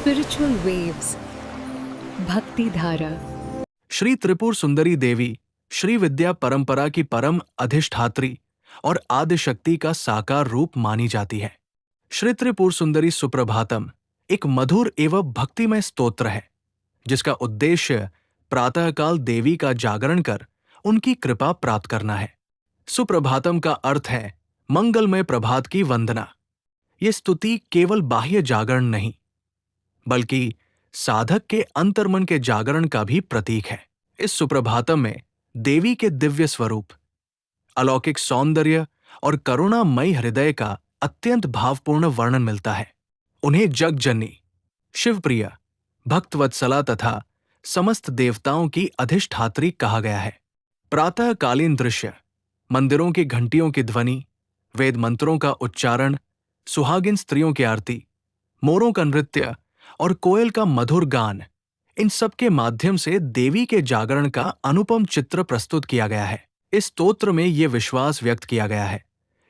Spiritual waves. भक्ति धारा। श्री त्रिपुर सुंदरी देवी श्री विद्या परंपरा की परम अधिष्ठात्री और आदिशक्ति का साकार रूप मानी जाती है। श्री त्रिपुर सुंदरी सुप्रभातम एक मधुर एवं भक्तिमय स्तोत्र है, जिसका उद्देश्य प्रातःकाल देवी का जागरण कर उनकी कृपा प्राप्त करना है। सुप्रभातम का अर्थ है मंगलमय प्रभात की वंदना। ये स्तुति केवल बाह्य जागरण नहीं, बल्कि साधक के अंतर्मन के जागरण का भी प्रतीक है। इस सुप्रभातम में देवी के दिव्य स्वरूप, अलौकिक सौंदर्य और करुणामयी हृदय का अत्यंत भावपूर्ण वर्णन मिलता है। उन्हें जगजननी, शिवप्रिया, भक्तवत्सला तथा समस्त देवताओं की अधिष्ठात्री कहा गया है। प्रातःकालीन दृश्य, मंदिरों की घंटियों की ध्वनि, वेद मंत्रों का उच्चारण, सुहागिन स्त्रियों की आरती, मोरों का नृत्य और कोयल का मधुर गान, इन सब के माध्यम से देवी के जागरण का अनुपम चित्र प्रस्तुत किया गया है। इस स्तोत्र में यह विश्वास व्यक्त किया गया है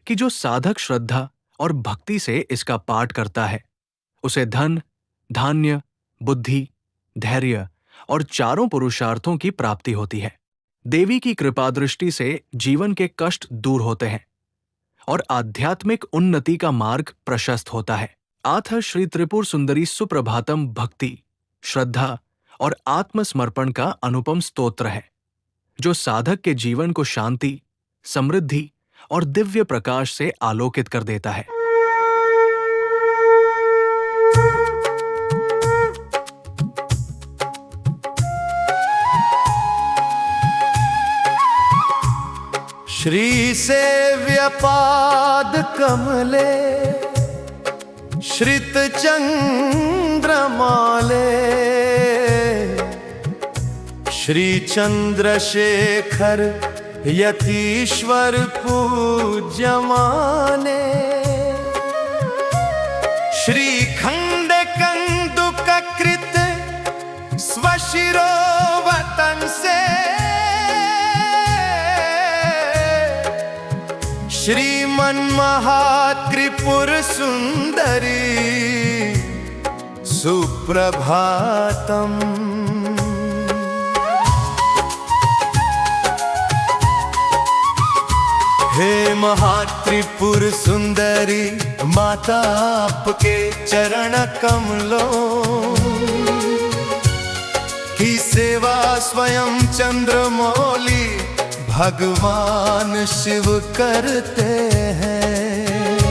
कि जो साधक श्रद्धा और भक्ति से इसका पाठ करता है, उसे धन, धान्य, बुद्धि, धैर्य और चारों पुरुषार्थों की प्राप्ति होती है। देवी की कृपा दृष्टि से जीवन के कष्ट दूर होते हैं और आध्यात्मिक उन्नति का मार्ग प्रशस्त होता है। आथ श्री त्रिपुर सुंदरी सुप्रभातम भक्ति, श्रद्धा और आत्मसमर्पण का अनुपम स्तोत्र है, जो साधक के जीवन को शांति, समृद्धि और दिव्य प्रकाश से आलोकित कर देता है। श्री सेव्य पाद कमले श्रित चंद्रमाले श्री चंद्रशेखर यतीश्वर पूज्यमाने श्री खंड कंदुककृत स्वशिरो वतन से श्रीमन महात्रिपुर सुंदरी सुप्रभातम। हे महात्रिपुर सुंदरी माता, आपके चरण कमलों की सेवा स्वयं चंद्रमौली भगवान शिव करते हैं।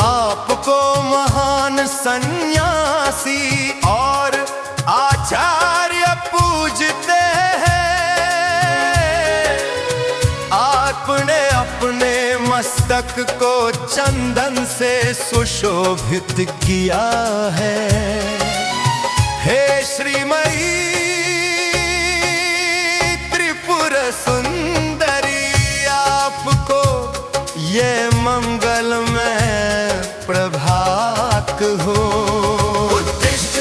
आपको महान सन्यासी और आचार्य पूजते हैं। आपने अपने मस्तक को चंदन से सुशोभित किया है। हे श्रीमयी सुंदरी, आपको ये मंगलमय प्रभात हो। उत्तिष्ठ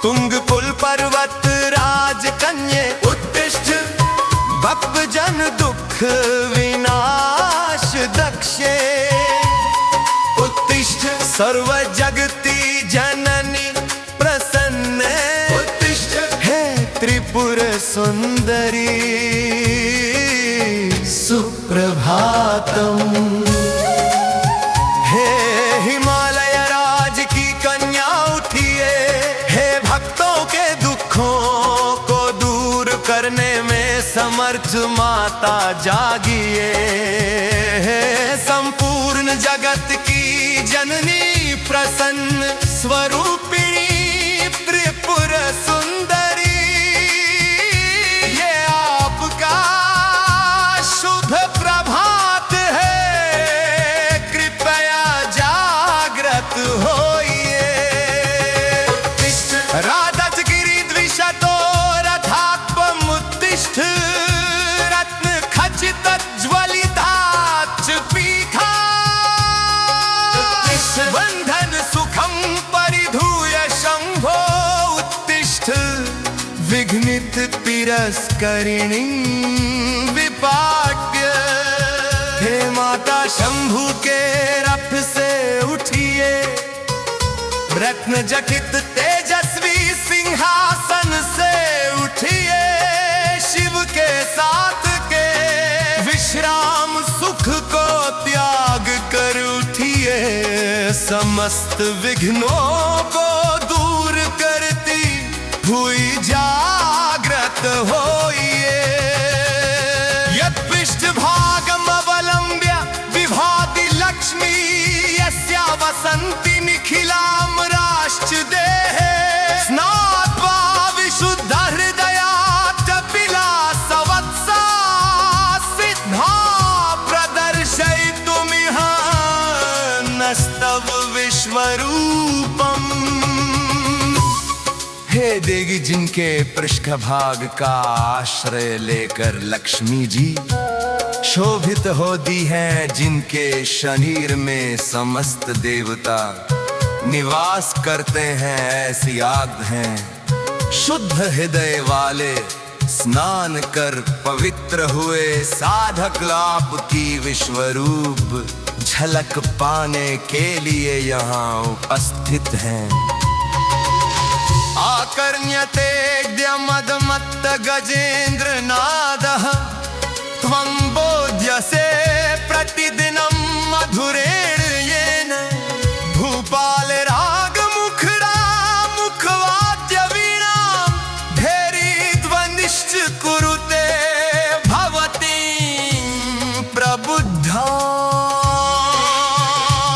तुंग पुल पर्वत राज कन्ये, उत्तिष्ठ भक्त जन दुख विनाश दक्षे, उत्तिष्ठ सर्व जगती जननी प्रसन्ने, उत्तिष्ठ हे त्रिपुर सुंदरी सुप्रभातम। हे हिमालय राज की कन्या उठिए, हे भक्तों के दुखों को दूर करने में समर्थ माता जागिए। हे संपूर्ण जगत की जननी प्रसन्न स्वरूपिणी त्रिपुर सुंदरी, रत्न खचित ज्वलिताच पीठा, बंधन सुखम परिधूय शंभो, उत्तिष्ठ विघ्नित तिरस्करिणी विपाट्य। हे माता शंभु के रथ से उठिए, रत्न जटित तेजस्वी सिंहासन से उठिए, शिव के साथ के विश्राम सुख को त्याग कर उठिए, समस्त विघ्नों को दूर करती हुई जागृत होइए। यत्पृष्ठभागमवलम्ब्य विभाति लक्ष्मी, यस्या वसन्ति निखिलाम्राश्च देहे, स्नात्वा विशुद्ध हृदया कपिला सवत्सा, सिद्धा प्रदर्शयितुमिह नस्तव विश्वरूपम्। हे देवी, जिनके पृष्ठभाग का आश्रय लेकर लक्ष्मी जी शोभित होती हैं, जिनके शरीर में समस्त देवता निवास करते हैं, ऐसी आज्ञ हैं शुद्ध हृदय वाले स्नान कर पवित्र हुए साधक लाभ की विश्वरूप झलक पाने के लिए यहाँ उपस्थित हैं। आकर्ण्यते मदमत्त गजेन्द्र नादः, त्वं बोध्यसे प्रतिदिनं मधुरेण येन, भूपाल राग मुखरा मुखवाद्य वीणां, धैर्य ध्वनिश्च कुरुते भवतीं प्रबुद्धा।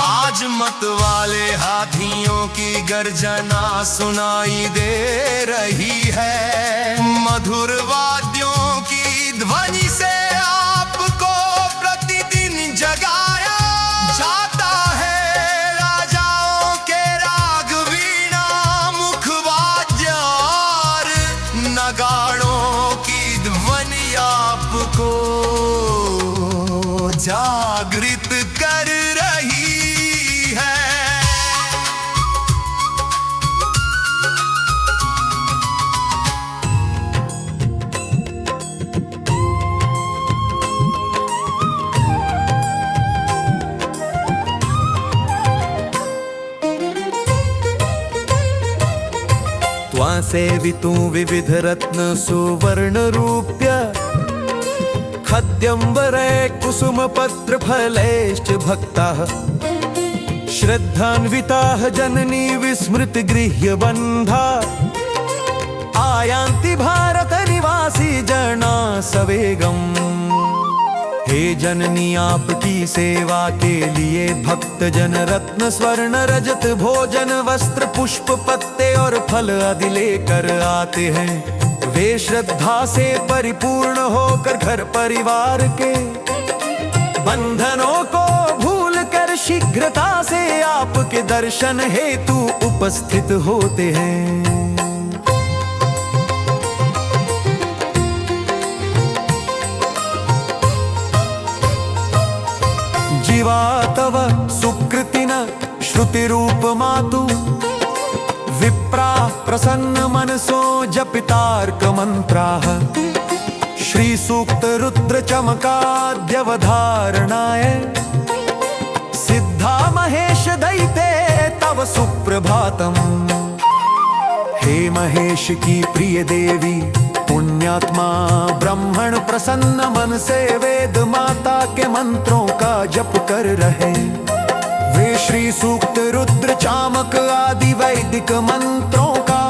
आज मत वाले हाथियों की गर्जना सुनाई दे रही है, मधुर वाद्यों की ध्वनि से आपको प्रतिदिन जगाया जाता है। राजाओं के राग वीणा मुखवाद्य और नगाड़ों की ध्वनि आपको जागृत कर रही है। त्वां सेवितुं विविध रत्न सुवर्ण रूप्य, खद्यंबरे कुसुम पत्र फलैश्च भक्ताः, श्रद्धान्विताः जननी विस्मृत गृह्य बन्धा, आयान्ति भारत निवासी जना सवेगम्। हे जननी, आपकी सेवा के लिए भक्त जन रत्न स्वर्ण रजत भोजन वस्त्र पुष्प पत्ते और फल आदि लेकर आते हैं। वे श्रद्धा से परिपूर्ण होकर घर परिवार के बंधनों को भूल कर शीघ्रता से आपके दर्शन हेतु उपस्थित होते हैं। जीवा तव सुकृतिन श्रुतिरूप मातु, विप्राः प्रसन्न मनसो जपितार्क मंत्राः, श्री सूक्त रुद्र चमकाद्यवधारणाय, सिद्धा महेश दैते तव सुप्रभातम्। हे महेश की प्रिय देवी, पुण्यात्मा ब्राह्मण प्रसन्न मन से वेद माता के मंत्रों का जप कर रहे। वे श्री सूक्त रुद्र चामक आदि वैदिक मंत्रों का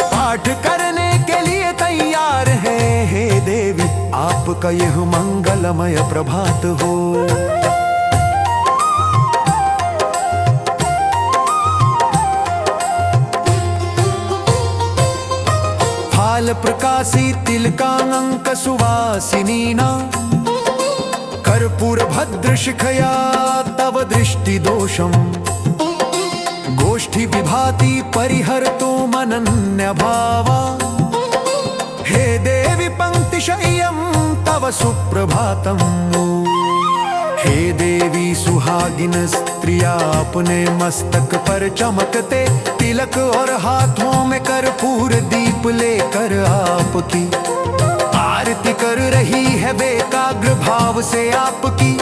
पाठ करने के लिए तैयार है। हे देवी, आपका यह मंगलमय प्रभात हो। फाल प्रकाशी तिलकांक सुवासिनीना, कर्पूर भद्र शिखया तव दृष्टि दोषम, गोष्ठी विभाति परिहर्तु मनन्य भावा। हे देवी पंक्ति शय्यम तव सुप्रभातम। हे देवी सुहागिन स्त्रिया, अपने मस्तक पर चमकते तिलक और हाथों में कर्पूर दीप लेकर आपकी आरती कर रही है बेकाग्र भाव से। आपकी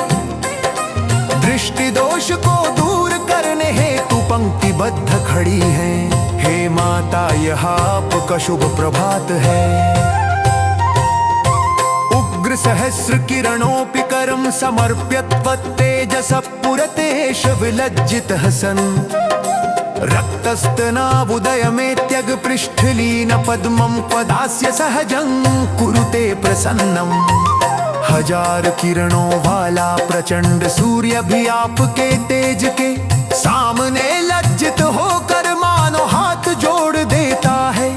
दृष्टि दोष को दूर करने हेतु पंक्तिबद्ध खड़ी हैं। हे माता यह आपका शुभ प्रभात है। उग्र सहस्र किरणोपि करं समर्प्य त्वत्तेजस पुरतेश विलज्जितः सन् रक्तस्तनाबुदयमेत्यग पृष्ठलीन पद्मं क्वदास्य सहजं कुरुते प्रसन्नम्। हजार किरणों वाला प्रचंड सूर्य भी आपके तेज के सामने लज्जित होकर मानो हाथ जोड़ देता है।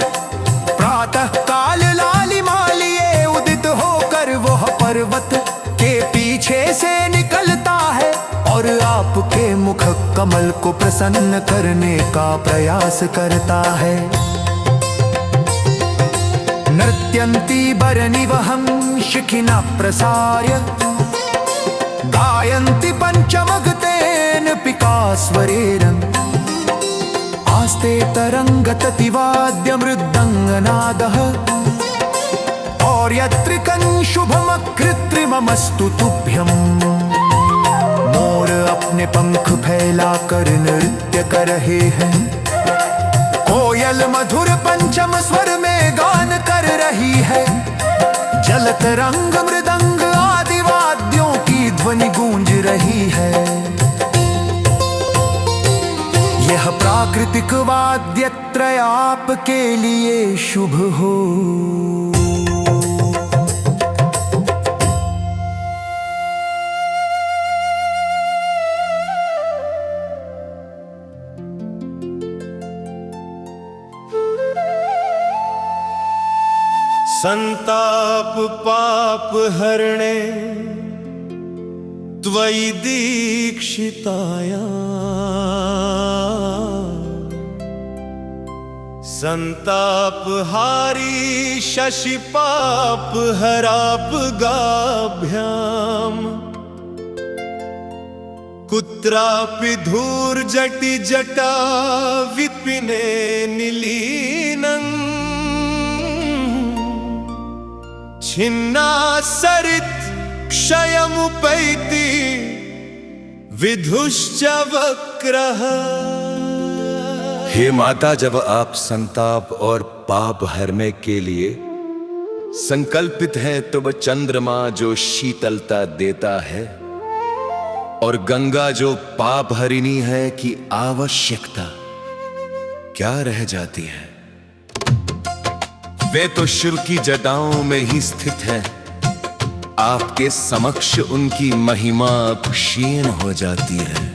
प्रातः काल लालिमा लिए उदित होकर वह पर्वत के पीछे से निकलता है और आपके मुख कमल को प्रसन्न करने का प्रयास करता है। नृत्यन्ती बरनिवहं शिखिना प्रसार्य गायन्ति पंचमगतेन पिकास्वरेरन् आस्ते तरंगततिवाद्य मृदंगनादः और यत्रिकं शुभमकृत्रिममस्तु तुभ्यम्। मोर अपने पंख फैलाकर नृत्य कर रहे हैं। कोयल मधुर पंचम स्वर में गान कर रही है। जलत रंग मृदंग आदि वाद्यों की ध्वनि गूंज रही है। यह प्राकृतिक वाद्यत्रय आपके लिए शुभ हो। संताप पाप हरणे त्वयि दीक्षिताया संताप हारी शशि पाप हराप गाभ्याम कुत्रापि धूर जटि जटा विपिने निलीनं छिन्ना सरित क्षयमुपैति विधुश्च वक्रः। हे माता, जब आप संताप और पाप हरने के लिए संकल्पित है तो वह चंद्रमा जो शीतलता देता है और गंगा जो पाप हरिणी है की आवश्यकता क्या रह जाती है। वे तो शिव की जटाओं में ही स्थित है। आपके समक्ष उनकी महिमा क्षीण हो जाती है।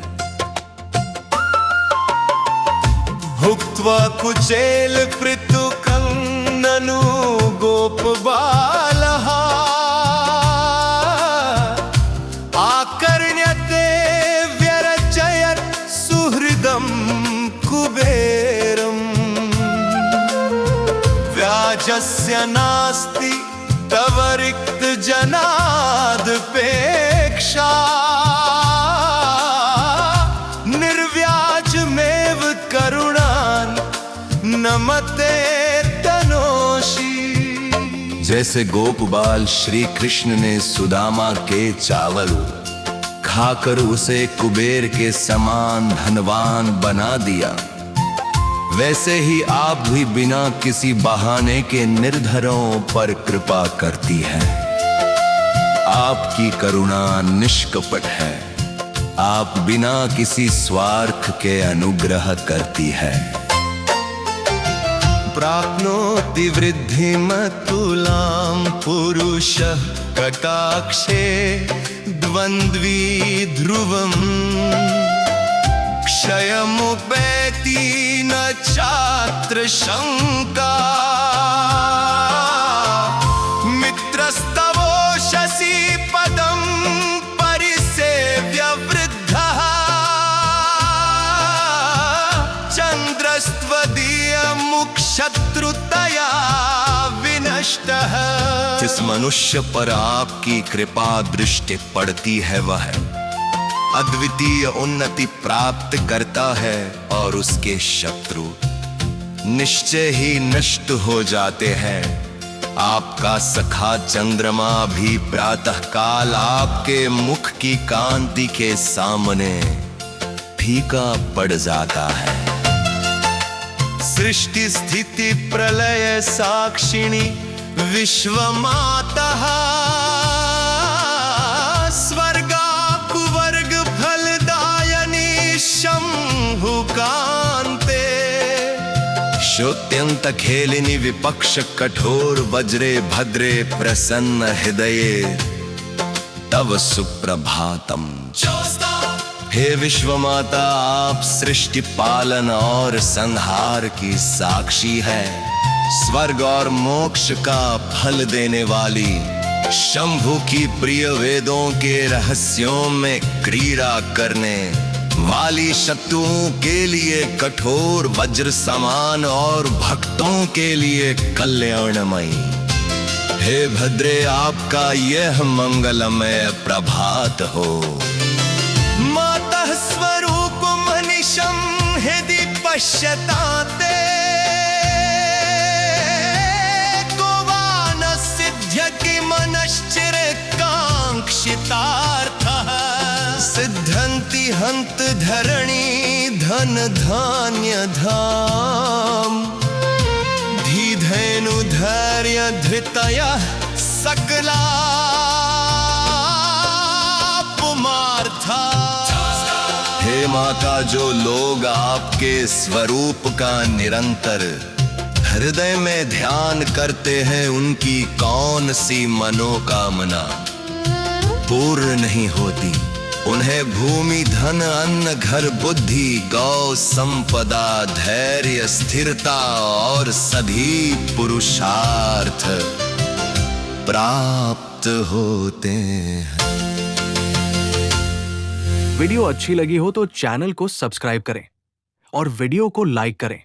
भुक्त्वा कुचेल पृथुकं ननु गोप बालः आकर्ण्यते व्यरचयत् सुहृदं कुबेरम् व्याजस्य नास्ति तव रिक्त जनादपेक्षा निर्व्याजमेव करुणान् नमते तनोषि। जैसे गोपबाल श्री कृष्ण ने सुदामा के चावल खाकर उसे कुबेर के समान धनवान बना दिया, वैसे ही आप भी बिना किसी बहाने के निर्धरों पर कृपा करती है। आपकी करुणा निष्कपट है। आप बिना किसी स्वार्थ के अनुग्रह करती है। प्राप्नोति वृद्धिमतुलां पुरुषः कटाक्षे द्वन्द्वी ध्रुवम् क्षयमुपैति न चात्र शंका मित्रस्तवोषसि पदं परिसेव्य वृद्धः चन्द्रस्त्वदीयमुखशत्रुतया विनष्टः। जिस मनुष्य पर आपकी कृपा दृष्टि पड़ती है वह अद्वितीय उन्नति प्राप्त करता है और उसके शत्रु निश्चय ही नष्ट हो जाते हैं। आपका सखा चंद्रमा भी प्रातः काल आपके मुख की कांति के सामने फीका पड़ जाता है। सृष्टि स्थिति प्रलय साक्षिणी विश्वमाता स्वर्गाकुवर्ग फलदायिनी शंभुकान्ते श्रुत्यंत खेलिनी विपक्ष कठोर वज्रे भद्रे प्रसन्न हृदये तव सुप्रभातम। हे विश्वमाता, आप सृष्टि पालन और संहार की साक्षी है। स्वर्ग और मोक्ष का फल देने वाली शंभु की प्रिय वेदों के रहस्यों में क्रीड़ा करने वाली शत्रुओं के लिए कठोर वज्र समान और भक्तों के लिए कल्याणमयी। हे भद्रे, आपका यह मंगलमय प्रभात हो। मातः स्वरूप मनिषं हृदि पश्यताते गोवान सिद्ध्यति मनश्चिरकाङ्क्षितार्थः सिद्धन्ति हन्त धरणी धन धान्य धाम धीधेनु धैर्य धृतयः सकला हे माता, जो लोग आपके स्वरूप का निरंतर हृदय में ध्यान करते हैं, उनकी कौन सी मनोकामना पूर्ण नहीं होती। उन्हें भूमि धन अन्न घर बुद्धि गौ संपदा धैर्य स्थिरता और सभी पुरुषार्थ प्राप्त होते हैं। वीडियो अच्छी लगी हो तो चैनल को सब्सक्राइब करें और वीडियो को लाइक करें